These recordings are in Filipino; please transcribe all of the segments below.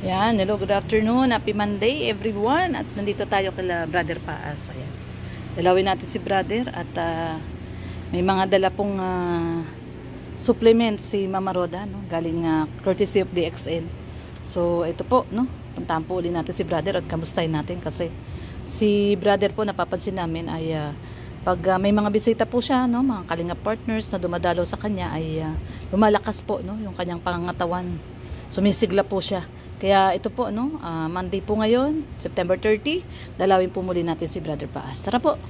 Yan, hello, good afternoon. Happy Monday, everyone. At nandito tayo kala Brother Paas. Ayan. Dalawin natin si Brother at may mga dala pong supplements si Mama Roda, no? Galing courtesy of DXN. So, ito po, no? Puntahan po ulit natin si Brother at kamustahin natin kasi si Brother po napapansin namin ay pag may mga bisita po siya, no? Mga Kalinga partners na dumadalaw sa kanya ay lumalakas po, no? Yung kanyang pangangatawan. Sumisigla po siya. Kaya ito po, no, Monday po ngayon, September 30, dalawin po muli natin si Brother Paas. Tara po!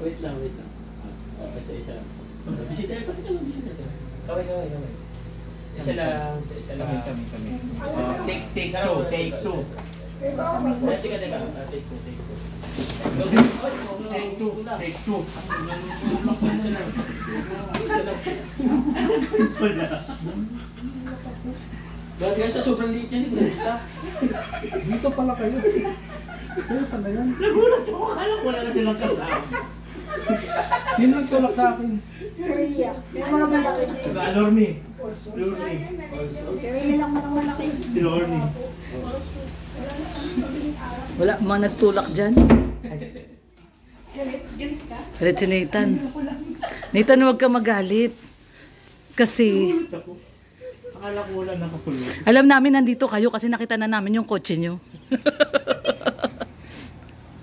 Wait lang. Isa lang. Bisita, pati ka lang bisita. Kaway. Isa lang. Kami. Take two. Teka. Take two. Isa lang. Bakit kaya sa sobrang liit niya, hindi ba? Dito pala kayo. Kayo pala yan. Nagulat ako. Akala ko wala na silang kasama. Yun lang tulak sa akin. Sariya. May mga malaki. Lorne. Sariya lang mga malaki. Lorne. Wala, mga nagtulak dyan. Galit ka? Galit si Nathan. Nathan, huwag ka magalit. Kasi, Akala ko wala nakakulong. alam namin nandito kayo kasi nakita na namin yung kotse nyo.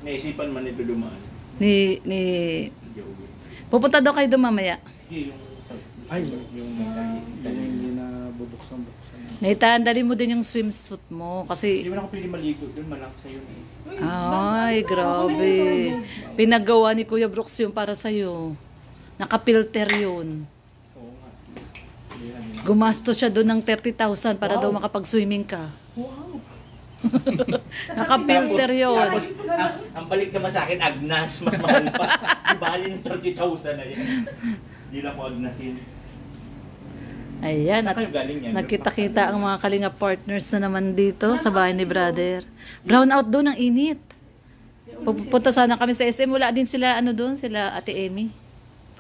Naisipan man ito dumaan. Pupunta daw kayo doon mamaya. Ay, hindi na bubuksan. Nathan, dali mo din yung swimsuit mo kasi... Hindi mo na ako pwede maligo doon, malaki sa'yo eh. Ay, grabe. Pinagawa ni Kuya Brooks yun para sa'yo. Nakapilter yun. Oo nga. Gumastos siya doon ng 30,000 para daw makapag-swimming ka. Wow! Nakapilter yun. Tapos, ang balik naman sa akin, Agnas, mas mahal pa. Di bali ng 30,000 na yan. Hindi lang ko Agnasin. Ayan, at Saan kayo galing yan? nakita-kita ang mga Kalinga partners na naman dito sa bahay ni Brother. Brown out doon, ang init. Pupunta sana kami sa SM. Wala din sila, doon, sila Ate Emmy.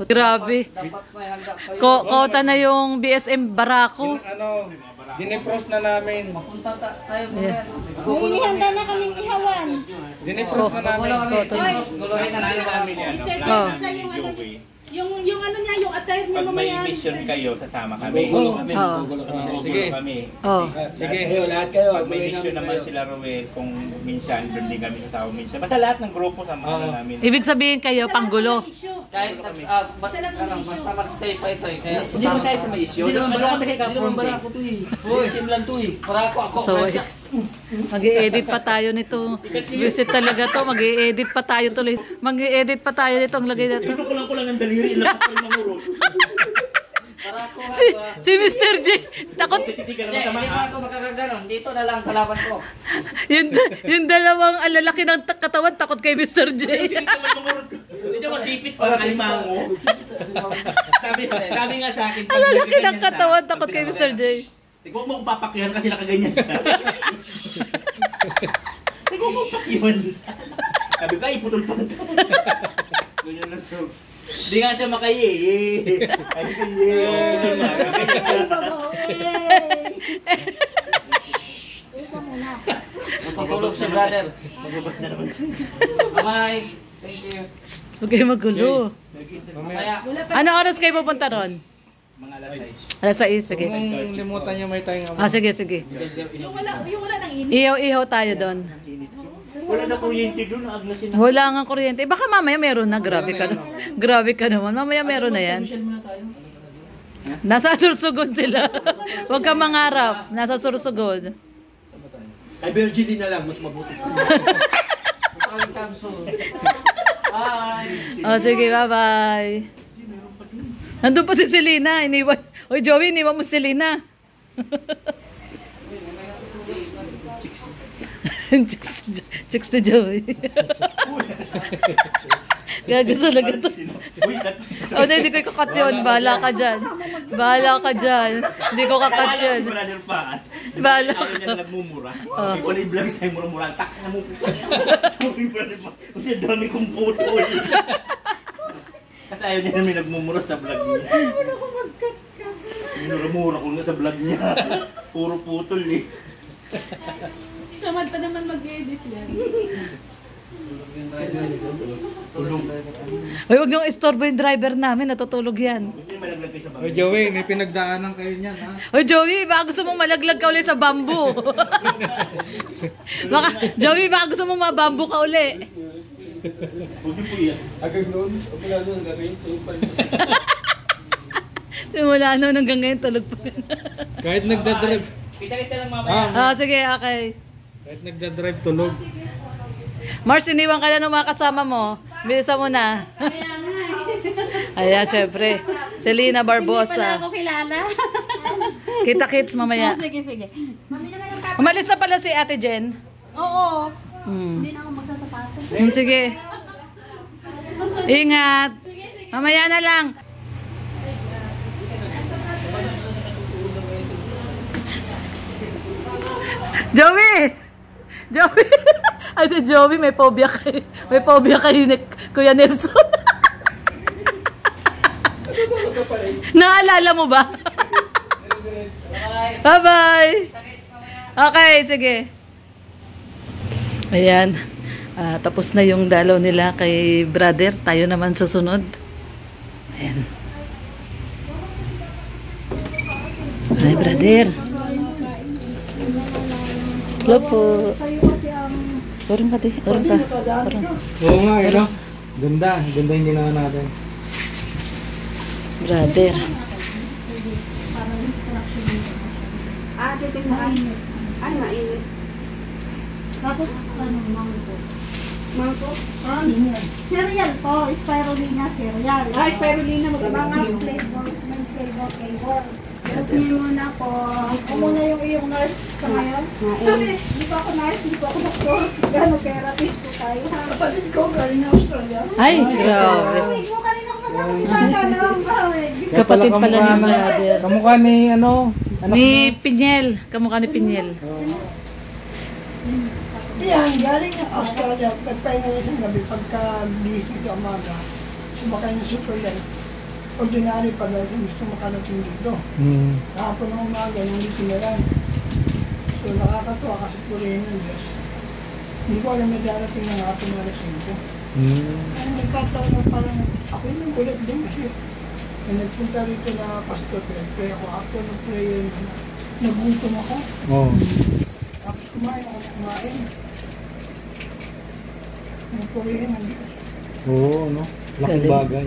Grabe. Kota na yung BSM Barako. Dinepros na namin. Yeah. May inihanda na kaming ihawan. Dinepros na namin. Oh. Yung ano niya, yung attire niya Pag may mamaya. mission kayo, sasama kami. Oo. Sige. Kami. Oh. Sige. Pag may mission naman sila Ruel, kung minsan, doon din kami sasama minsan. Basta lahat ng grupo sama na namin. Ibig sabihin kayo, panggulo. Kahit basta mag-stay pa ito eh. Kaya Hindi mo tayo sa may issue. Ano kami kay Kapron? Uy, simlan to eh. Parako ako. So, mag-i-edit pa tayo nito. Visit talaga to. Mag-i-edit pa tayo tuloy. Mag-i-edit pa tayo nito. Ang lagay na to. Ito ko lang ang daliri. Ilang ako yung mamuro. Parako Si Mr. J. Takot. Hindi ka naman Hindi, sama. hindi mo ako makakaganon. Dito na lang kalaban ko. Yung dalawang alalaki ng katawan, takot kay Mr. J. Hindi ka naman mamuro. Hindi naman sipit para kalimango. Sabi nga sa akin. Alalaki ng katawan, takot kay Mr. J. Huwag mo kong papakihan kasi nakaganyan siya. Huwag mo kong pakihan. Sabi ko, ay, putol pa ito. Ganyan lang siya. Hindi nga siya makaye. Ay, ganyan. Ganyan siya. Matutulog si brother. Magbabat na naman. Bye. Thank you. Huwag kayo magulo. Mamaya. Ano oras kayo pupunta ron? Mga alas Alas 6, sige. Kung limutan niyo may tayong Sige. Yung wala ng init. Ihaw tayo doon. wala na kuryente doon. Agnasin na. Wala nga kuryente. Baka mamaya meron na. Grabe ka naman. Grabe ka naman. Mamaya meron na yan. Nasa Sursugon sila. Huwag kang mangarap. Nasa Sursugon. Ay, Virgin din na lang, mas mabuti pa. Maraming capsule. Bye. Oh, sige, bye-bye. Nandun pa si Selena. Iniwan. Oy, Joey, iniwan mo si Selena. Chicks to Joey. Gago talaga to. Uy, Oh, hindi ko kakat yun. Bahala ka dyan. Bahala ka dyan. Hindi ko kakat yun. Si Brother Paas. Bahala Ayaw ka. niya nagmumura. May pala yung vlog sa'yo, mura-mura. Tak na mo. Sabi Brother Paas. Kasi dami kong putol. Kasi ayaw niya namin nagmumura sa vlog niya. Minura-mura ko nga sa vlog niya. Puro putol eh. Samad pa naman mag-edit yan. Tulog. Uy, huwag niyong istorbo yung driver namin. Natutulog yan. Hindi malaglag kayo sa O bagay. Joey, may pinagdaanan kayo niyan ha. Uy, Joey, baka gusto mong malaglag ka uli sa bamboo. Joey, baka gusto mong mabamboo ka uli. Huwag niyo po yan. Agad noon, wala noon, gagawin ito yung Simula noon hanggang ngayon tulog pa. Kahit nagdadrive. Kita-kita lang mamaya. Ah, sige, okay. Kahit nagdadrive tulog. Mars, iniwan ka na ng mga kasama mo. Bilisan mo na. Ayan, syempre. Selena Hindi pala Barbosa. ako kilala. Kita-kits mamaya. Sige, sige. Umalis na pala si Ate Jen. Oo. Hmm. Hindi na ako magsasapatos. Sige. Ingat. Mamaya na lang. Joey! Joey! Ay, si Joey, may phobia kay Kuya Nelson. Naalala mo ba? Bye-bye! Okay, sige. Ayan. Tapos na yung dalaw nila kay brother. Tayo naman susunod. Ayan. Ay, brother. Hello po. Orong ka, di. Orong ka. Orong. Oo nga, no? Ganda. Ganda yung ginawa natin. Brother. Titig mainit. Ay, mainit. Tapos, ano, mango. Mango? Cereal po, spirulina cereal. Ah, spirulina. Mga flavor, may flavor. Tapos niyo muna po. Ako muna yung iyong nurse ka ngayon. Hindi po ako nurse, hindi po ako doktor. Gano-therapist po tayo. Kapatid ko, galing na Australia. Ay, grabe. Bawig mo kanina ko madami kitala ng bawig. Kapatid pala ni brother. Kamukha ni ano? Anak Ni Pinyel. Kamukha ni Pinyel. Yan, galing ng Australia. Nagpahinga na isang gabi pagka-busy sa umaga. Sumakay ng super yan. Ordinary pala kung gusto makalating dito. Kahapon ng umaga, nandito na lang. So nakakatuwa kasi purihin ng Diyos. Hindi ko alam na darating ng hapon na alas 5. Ano nagkataon na parang ako yung nagulat din kasi nagpunta rito na pastor, nag-pray ako. After nag-prayer, nagutom ako. Oo. Tapos kumain ako, kumain. Nagpurihin ng Diyos. Oo, no? Laking bagay.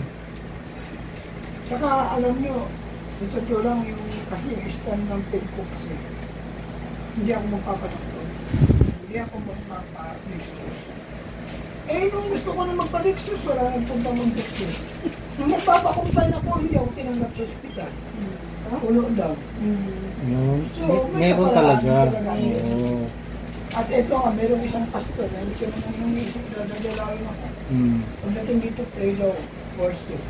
Saka alam nyo, ito ko lang yung kasi yung stand ng faith ko kasi hindi ako magpapadoktor. Hindi ako magpapadextrose. Eh, nung gusto ko na magpadextrose, wala nagpunta mag-dextrose. Nung magpapakumpay na ako, hindi ako tinanggap sa ospital. Ulo daw. Yun. So, Meron may talaga. kaparaan talaga. Oo. At ito nga, mayroong isang pastor na hindi ko naman yung isip na dadalawin ako. Pagdating dito, pray daw, worship.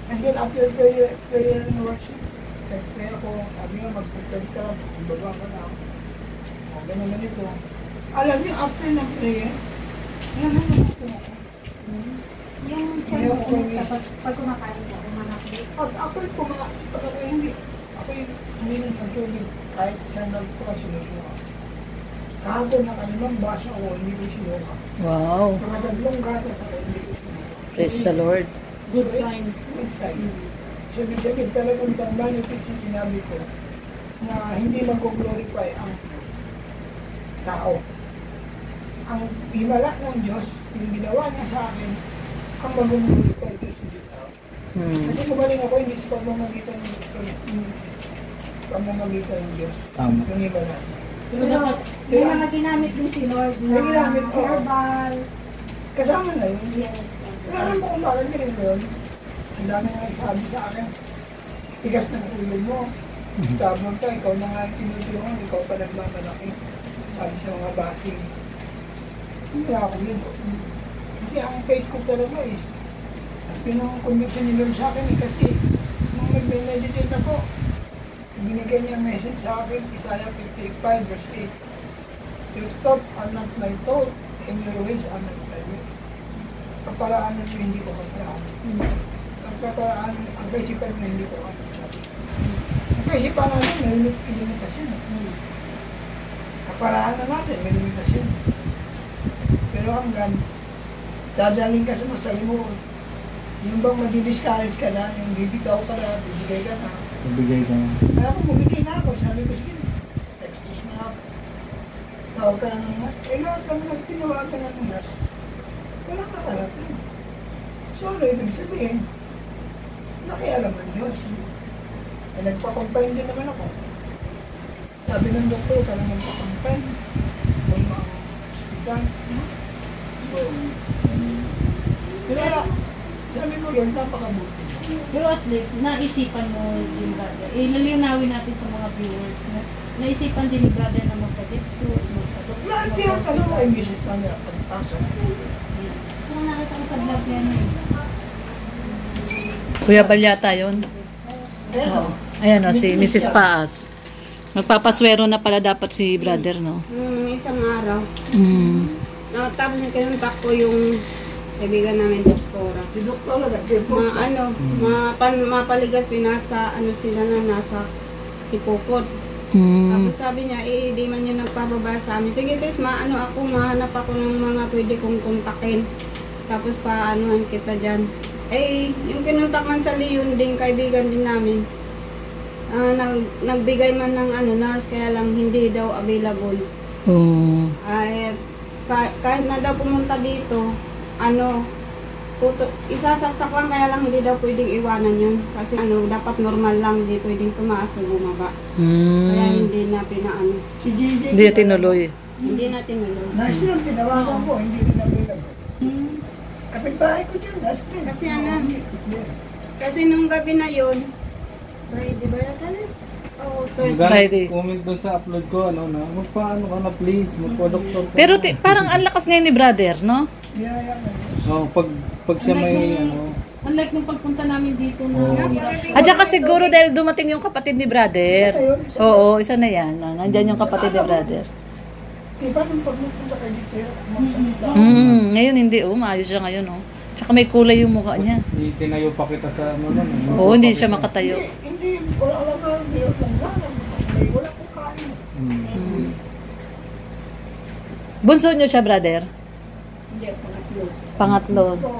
And then after prayer and worship, nag-pray ako, sabi nga, mag-pray ka, baba ka na ako. O, ganun ganito. Alam niyo, after ng prayer, naman ako. Yung tiyan mo kumis kapag pag kumakain ka, umanak din. Pag ako hindi, ako hindi nagpatulog kahit saan nagpuka sinusuka. Kahapon na kalimang baso ako, hindi ko sinuka. Wow. Mga tatlong gatas ako, hindi ko sinuka. Praise the Lord. Good sign. Good sign. So, ibig talagang benefit yung sinabi ko na hindi mag-glorify ang tao. Ang himala ng Diyos, yung ginawa niya sa akin, ang mag-glorify Diyos hindi tao. Kasi gumaling ako, hindi sa pamamagitan ng Diyos. Pamamagitan ng Diyos. Tama. Yung himala. Pero may mga ginamit din si Lord na May ginamit ko. herbal. Kasama na yun. Yes. Wala naman kung bakit ganun ba yun. Ang dami na nagsabi sa akin. Tigas ng ulo mo. Sabon ka, ikaw na nga tinutulungan, ikaw pa nagmamalaki. Sabi sa mga basing. Hindi ako yun. Kasi ang faith ko talaga is Yun ang conviction ni Lord sa akin eh, kasi nung nag-meditate ako, binigay niya message sa akin, Isaiah 55 verse 8. Your thoughts are not my thoughts, and your ways are not my ways. Kaparaanan mo hindi ko kaparaanan. Ang kaparaanan, ang kaisipan mo hindi ko kaparaanan. Ang kaisipan natin, may limitasyon. Kaparaanan natin, may limitasyon. Pero hanggang dadaling ka sa masalimuot, yung bang madi-discourage ka na, yung bibitaw ka na, bibigay ka na. Ibigay ka na. Kaya kung bumigay na ako, sabi ko, sige, text mo na ako. Tawag ka na ng nurse. Eh, lahat kami nagtinawagan ng nurse. Wala ka karating. So, ano ibig sabihin? Nakialam ang Diyos. Eh, nagpa-confine din naman ako. Sabi ng doktor, ka lang nagpa-confine. Kung mga hospital. So, kaya, sabi ko yun, napakabuti. Pero at least, naisipan mo din, brother. Ilalinawin natin sa mga viewers na naisipan din ni brother na magpa-dextrose, magpa-doktor. Lahat yung tanong ay business man nila pagpasok. Kung nakita ko sa vlog yan eh. Kuya Balyata yun. Ayan. Ayan o, si Mrs. Paas. Magpapaswero na pala dapat si brother, no? Isang araw, Tapos nagkinuntak ko yung kaibigan namin, doktora. Si Doktor na nag-report. Mapaligas, pinasa, sila na nasa Sipokot. Tapos sabi niya, di man niya nagpababa sa amin. Sige, Tess, mahanap ako ng mga pwede kong kontakin. Tapos paanohan kita dyan. Yung kinuntak man sa Leon din, kaibigan din namin. Nagbigay man ng nurse, kaya lang hindi daw available. Kahit na daw pumunta dito, isasaksak lang, kaya lang hindi daw pwedeng iwanan yun. Kasi dapat normal lang, hindi pwedeng tumaas o bumaba. Kaya hindi na pinaano. Si JJ. Hindi tinuloy. Hindi na tinuloy. Nurse yun, tinawagan ko, hindi rin available. Kapit-bahay ko dyan, nurse din. Kasi nung gabi na yun, Friday ba yata na? Oo, Thursday. Friday. Comment doon sa upload ko, magpaano ka na please, magpa-doktor ka. Pero parang ang lakas ngayon ni brother, no? Biyaya na. Pag siya may, Unlike nung pagpunta namin dito na At saka siguro dahil dumating yung kapatid ni brother. Oo, isa na yan. Nandyan yung kapatid ni brother. Diba nung pagpunta kayo dito, magsalita. Ngayon hindi, maayos siya ngayon, oh. Tsaka may kulay yung mukha niya. tinayo pa kita sa Oo, hindi siya makatayo. Hindi, wala lang nga, hindi lang lang. Wala kong kain. Bunso niyo siya, brother? Hindi, Pangatlo. So,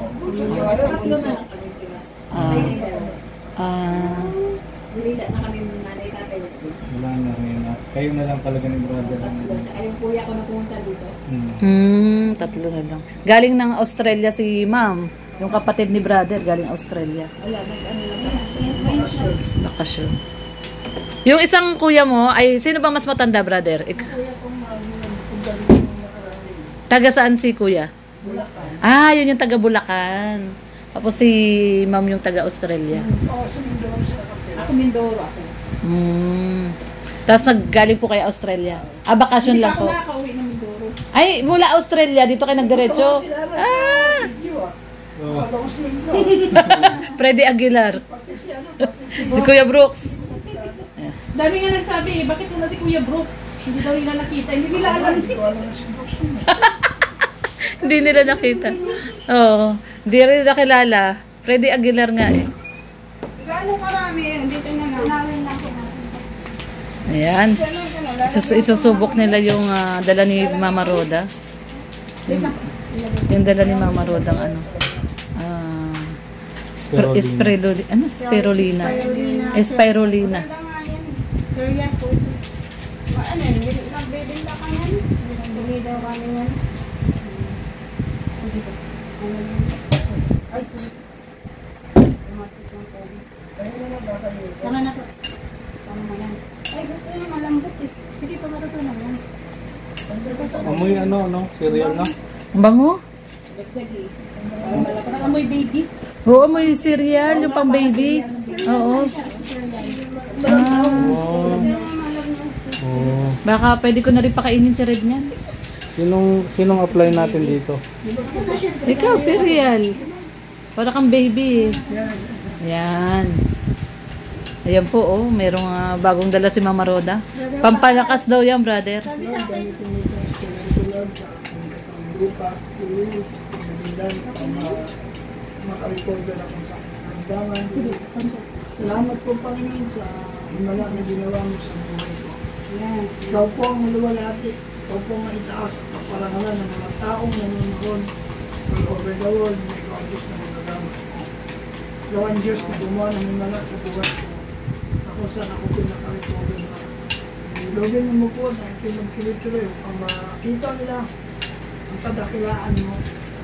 Bulila na kami ng nanay tatay. Wala na rin. Kayo na lang talaga ni brother. Saka yung kuya ko na pumunta dito. Tatlo na lang. Galing ng Australia si ma'am. Yung kapatid ni brother, galing Australia. Wala, nag-ano Bakasyon. Yung isang kuya mo, ay sino ba mas matanda, brother? kuya kong nagpunta dito nung nakaraan. Taga saan si kuya? Yun yung taga Bulacan. Tapos si ma'am yung taga Australia. Oo, sa Mindoro sila kapila. Ako Mindoro ako. Tapos naggaling po kayo Australia. Bakasyon lang Hindi pa ako po. nakaka-uwi ng Mindoro. Ay, mula Australia, dito kayo nagdiretso. Tapos naglo. Freddy Aguilar. Pati si pati Si Kuya Brooks. Dami nga nagsabi, bakit wala si Kuya Brooks? Hindi daw nila nakita, hindi nila alam. Hindi ko alam na si Brooks yun. Hindi nila nakita. Oo. Hindi rin nakilala. Freddy Aguilar nga eh. Gaano karami, dito na lang. Tunawin lang ko natin. Ayan. Isusubok nila yung dala ni Mama Roda. Yung dala ni Mama Roda ang spirulina. Spirulina. Sir, yan po. Nagbebenta ka yan? Bumi daw kami yan. Sige po. Ay, sige. Ayun na ba kayo? Tama na po. Tama mo yan. Ay, gusto niya malambot eh. Sige po, matutunan yan. Amoy cereal na. Ang bango? Sige. Parang amoy baby. Oo, may cereal. Yung pang baby. Oo. Baka pwede ko na rin pakainin si Red niyan. Sinong apply natin dito? Ikaw, cereal. Para kang baby eh. Yan. Ayan. Ayan po, oh. Merong bagong dala si Mama Roda. Pampalakas daw yan, brother. Sabi sa akin, Gamitin mo ito instrumento Lord sa ang lupa, tuloy, pagdalindan, makarecord na kung sa ramdaman. Salamat po Panginoon sa himala na ginawa mo sa buhay ko. Yes. Ikaw po ang maluwalhati. Ikaw po ang maitaas at kaparangalan ng mga taong nanonood all over the world. Ikaw ang Diyos na magagamit ko. Ikaw ang Diyos na gumawa ng himala sa buhay ko. Ako saan ako pinakarecover na. Login mo po sa ating magkilit-tuloy upang makita nila ang kadakilaan mo,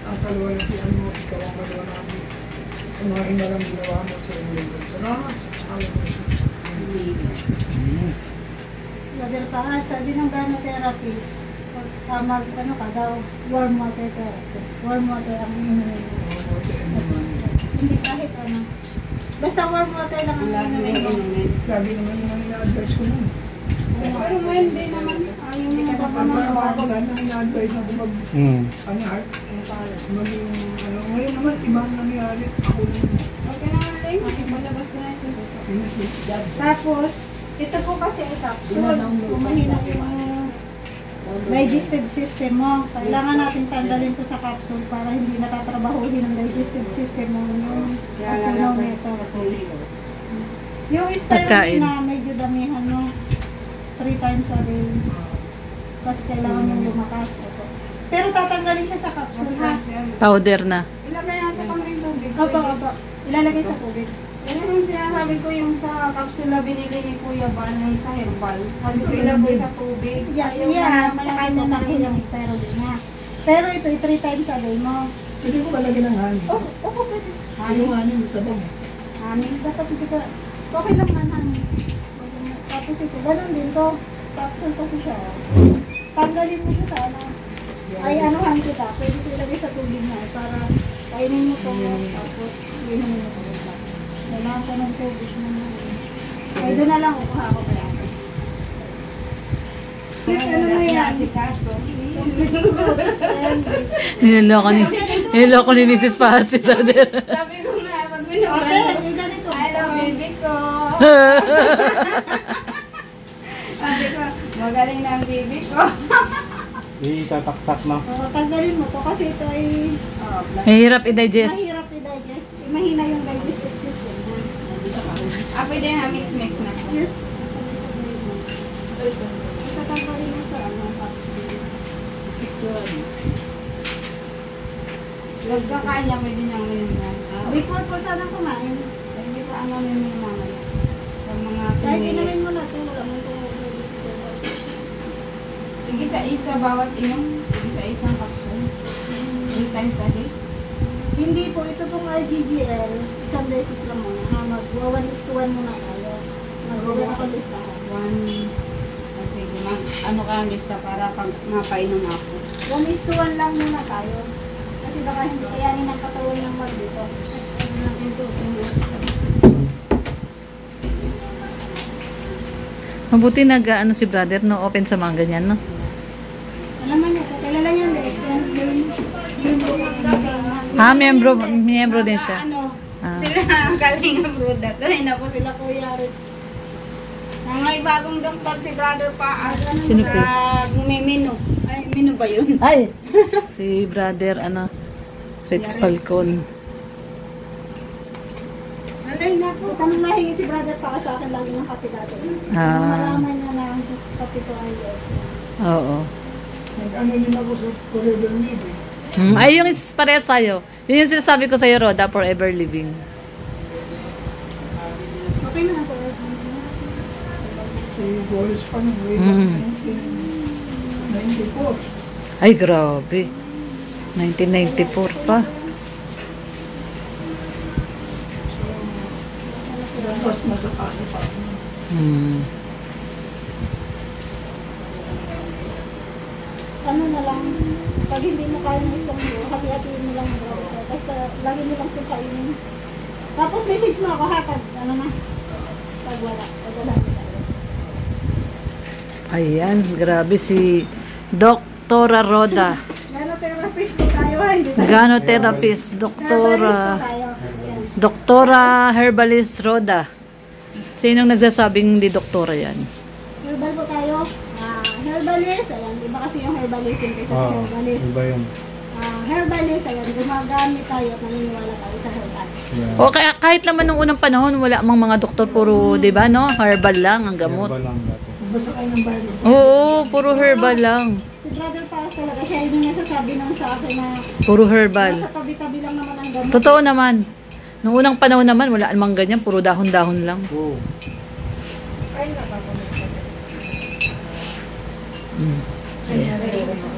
ang kaluwalhatian mo, ikaw ang maluwalhati sa mga himalang ginawa mo sa inyo. Salamat sa Hallelujah. Brother Paas, sabi ng gynotherapist, ano ka daw, warm water therapy. Warm water ang inumin mo. Hindi kahit ano. Basta warm water lang ang inumin mo. Lagi naman yung ina-advise ko nun. Pero ngayon din naman, ayaw Hindi mo ka ba pa Pag naman. ako lahat ng ina-advise ako ano heart, maging ano. Ngayon naman, ibang nangyari. Ako lang. Okay na nga lang, malabas ko na siya. Tapos, ito po kasi ay capsule. So, mahina yung digestive system mo. Kailangan natin tanggalin to sa capsule para hindi natatrabahuhin ang digestive system mo. Yung autonometer. Yung Pagkain. spirulina na medyo damihan mo 3 times a day. Kasi kailangan yung lumakas. Pero tatanggalin siya sa capsule ha. Powder na. Ilagay nga sa kamering tubig. Opo, opo. Ilalagay sa tubig. Yan yung sinasabi ko yung sa kapsula binili ni Kuya Ban yung sa herbal. Sabi ko ilagay sa tubig. Yan, tsaka na natin yung spirulina. Pero ito, 3 times a day mo. Hindi ko malagyan ng honey. Oo, pwede. Yung honey, matabang. Honey, dapat hindi ka, okay lang man honey. Tapos ito, ganun din to. Capsule kasi siya. Tanggalin mo siya sa ano. Ay, anuhan kita. Pwede ko ilagay sa tubig na para kainin mo to. Tapos, inumin mo to. Kailangan ko ng tubig na ay, doon na lang ukuha ko kaya. Ano na yan? Si Kaso. Niloloko ni Mrs. Pasi, brother. Sabi ko nga, pag Okay, binuwan, ganito. I love baby ko. Sabi ko, magaling na ang baby ko. Itataktak na. Tanggalin mo to kasi ito ay Mahirap i-digest. mahirap i-digest. Mahina yung digestive system. Pwede na mix-mix na po. Yes. Tatanggalin mo sa ano. Huwag ka kanya, pwede niyang minungan. Before po sanang kumain. Hindi pa ano nyo mamaya. Sa mga Kahit 2 inumin minutes. mo na ito, wala mo ito. Isa-isa bawat inom. Isa-isang capsule. 3 times a day. Hindi po, ito pong RGGL, isang beses lang muna. Mag-1:1 muna tayo. Mag-1 ako listahan. Sige, ano ka ang lista para pag mapainom ako. 1:1 lang muna tayo. Kasi baka hindi kayanin ng katawan ng mag-dito. Natin to. Mabuti nag-ano si brother, no? Open sa mga ganyan, no? Alam mo niya, kilala niya ang Lexan. Miyembro din siya. Ano, Ah. sila ang galing ang brudat. Dahil na po sila Kuya Ritz. Ang may bagong doktor si Brother Paas. Sino po? May menu. Ay, menu ba yun? Ay! Si brother, Fritz Falcon. Alay na po. Tanong nahingi si brother pa sa akin lagi ng kape dati. Ah. Malaman niya na ang kape ko ay Lexan. Oo. Nag-ano din ako sa Forever Living. Ay, yung parehas sa'yo. Yun yung sinasabi ko sa'yo, Roda, Forever Living. Okay na ako. Si Boris pa nung way back 1994. Ay, grabe. 1994 pa. Tapos nasa kaso pa ako. Ano na lang, pag hindi mo kaya ng isang buo, hati-hatiin mo lang ang brother. Basta lagi mo lang itong kainin. Tapos message mo ako ha, pag ano na, pag wala tayo. Ayan, grabe si Doktora Roda. Gano therapist po tayo ha, hindi tayo. Gano therapist, Therapist doktora. po tayo. Doktora Herbalist Roda. Sinong nagsasabing di doktora yan? Herbal po tayo. Herbalist, ayan, iba kasi yung herbalism kaysa sa herbalist. Iba yun. Herbalist, ayan, gumagamit tayo at naniniwala tayo sa herbal. Yeah. O kaya kahit naman nung unang panahon, wala mang mga doktor, puro, di ba, no? Herbal lang ang gamot. Herbal lang dati. Basta kayo ng Bible. Oo, puro herbal lang. Si Brother Paus talaga, siya yung nasasabi nung sa akin na Puro herbal. nasa tabi-tabi lang naman ang gamot. Totoo naman. Nung unang panahon naman, wala namang ganyan. Puro dahon-dahon lang. Oo. Mm.